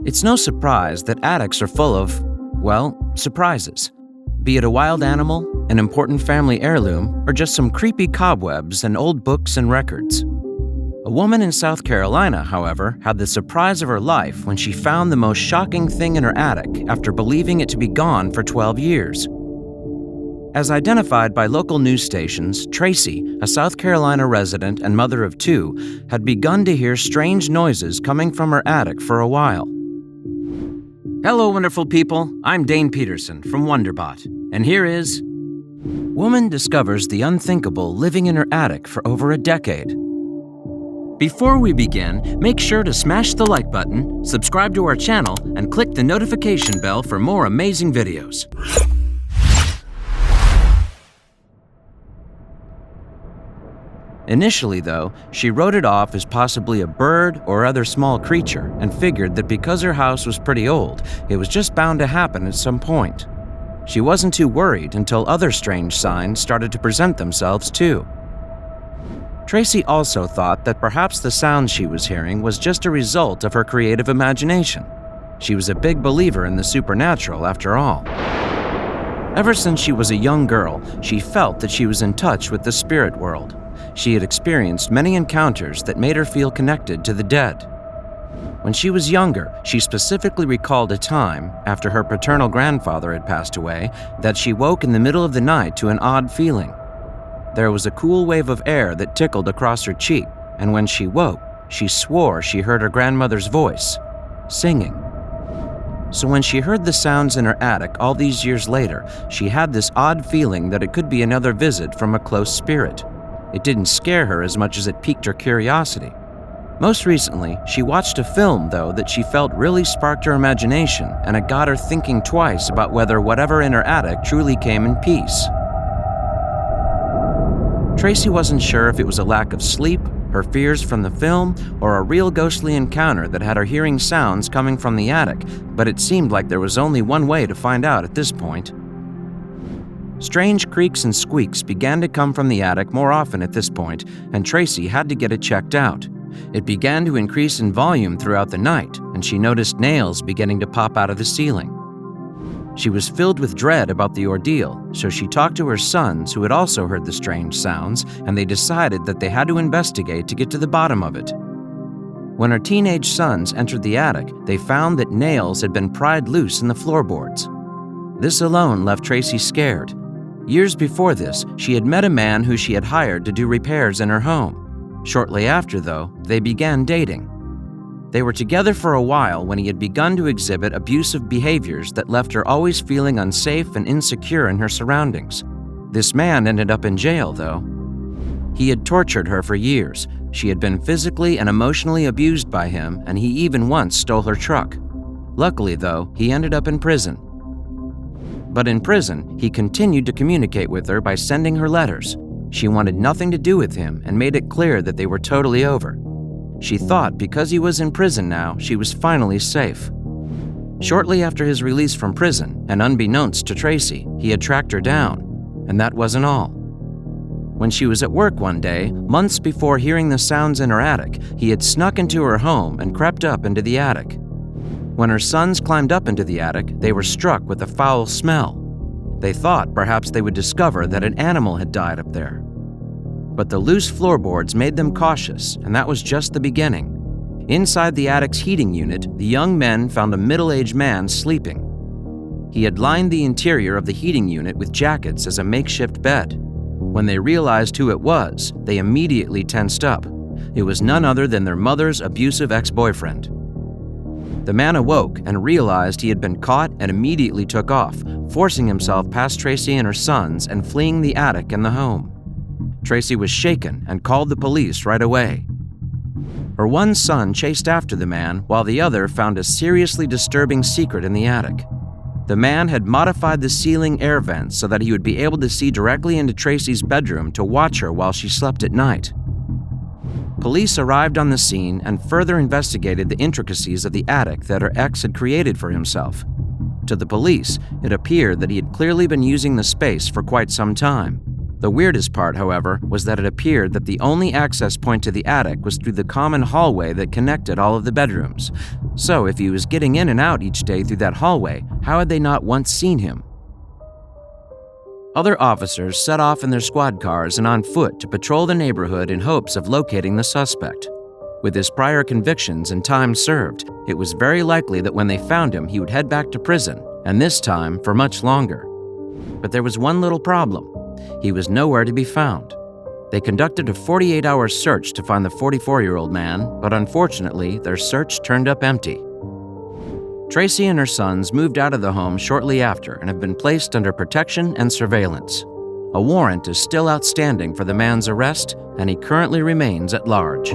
It's no surprise that attics are full of, well, surprises. Be it a wild animal, an important family heirloom, or just some creepy cobwebs and old books and records. A woman in South Carolina, however, had the surprise of her life when she found the most shocking thing in her attic after believing it to be gone for 12 years. As identified by local news stations, Tracy, a South Carolina resident and mother of 2, had begun to hear strange noises coming from her attic for a while. Hello, wonderful people. I'm Dane Peterson from Wonderbot, and here is Woman discovers the unthinkable living in her attic for over a decade. Before we begin, make sure to smash the like button, subscribe to our channel, and click the notification bell for more amazing videos. Initially, though, she wrote it off as possibly a bird or other small creature and figured that because her house was pretty old, it was just bound to happen at some point. She wasn't too worried until other strange signs started to present themselves too. Tracy also thought that perhaps the sounds she was hearing was just a result of her creative imagination. She was a big believer in the supernatural after all. Ever since she was a young girl, she felt that she was in touch with the spirit world. She had experienced many encounters that made her feel connected to the dead. When she was younger, she specifically recalled a time, after her paternal grandfather had passed away, that she woke in the middle of the night to an odd feeling. There was a cool wave of air that tickled across her cheek, and when she woke, she swore she heard her grandmother's voice, singing. So when she heard the sounds in her attic all these years later, she had this odd feeling that it could be another visit from a close spirit. It didn't scare her as much as it piqued her curiosity. Most recently, she watched a film, though, that she felt really sparked her imagination, and it got her thinking twice about whether whatever in her attic truly came in peace. Tracy wasn't sure if it was a lack of sleep, her fears from the film, or a real ghostly encounter that had her hearing sounds coming from the attic, but it seemed like there was only one way to find out at this point. Strange creaks and squeaks began to come from the attic more often at this point, and Tracy had to get it checked out. It began to increase in volume throughout the night, and she noticed nails beginning to pop out of the ceiling. She was filled with dread about the ordeal, so she talked to her sons who had also heard the strange sounds, and they decided that they had to investigate to get to the bottom of it. When her teenage sons entered the attic, they found that nails had been pried loose in the floorboards. This alone left Tracy scared. Years before this, she had met a man who she had hired to do repairs in her home. Shortly after, though, they began dating. They were together for a while when he had begun to exhibit abusive behaviors that left her always feeling unsafe and insecure in her surroundings. This man ended up in jail, though. He had tortured her for years. She had been physically and emotionally abused by him, and he even once stole her truck. Luckily, though, he ended up in prison. But in prison, he continued to communicate with her by sending her letters. She wanted nothing to do with him and made it clear that they were totally over. She thought because he was in prison now, she was finally safe. Shortly after his release from prison, and unbeknownst to Tracy, he had tracked her down. And that wasn't all. When she was at work one day, months before hearing the sounds in her attic, he had snuck into her home and crept up into the attic. When her sons climbed up into the attic, they were struck with a foul smell. They thought perhaps they would discover that an animal had died up there. But the loose floorboards made them cautious, and that was just the beginning. Inside the attic's heating unit, the young men found a middle-aged man sleeping. He had lined the interior of the heating unit with jackets as a makeshift bed. When they realized who it was, they immediately tensed up. It was none other than their mother's abusive ex-boyfriend. The man awoke and realized he had been caught and immediately took off, forcing himself past Tracy and her sons and fleeing the attic and the home. Tracy was shaken and called the police right away. Her one son chased after the man while the other found a seriously disturbing secret in the attic. The man had modified the ceiling air vents so that he would be able to see directly into Tracy's bedroom to watch her while she slept at night. Police arrived on the scene and further investigated the intricacies of the attic that her ex had created for himself. To the police, it appeared that he had clearly been using the space for quite some time. The weirdest part, however, was that it appeared that the only access point to the attic was through the common hallway that connected all of the bedrooms. So if he was getting in and out each day through that hallway, how had they not once seen him? Other officers set off in their squad cars and on foot to patrol the neighborhood in hopes of locating the suspect. With his prior convictions and time served, it was very likely that when they found him, he would head back to prison, and this time for much longer. But there was one little problem. He was nowhere to be found. They conducted a 48-hour search to find the 44-year-old man, but unfortunately, their search turned up empty. Tracy and her sons moved out of the home shortly after and have been placed under protection and surveillance. A warrant is still outstanding for the man's arrest, and he currently remains at large.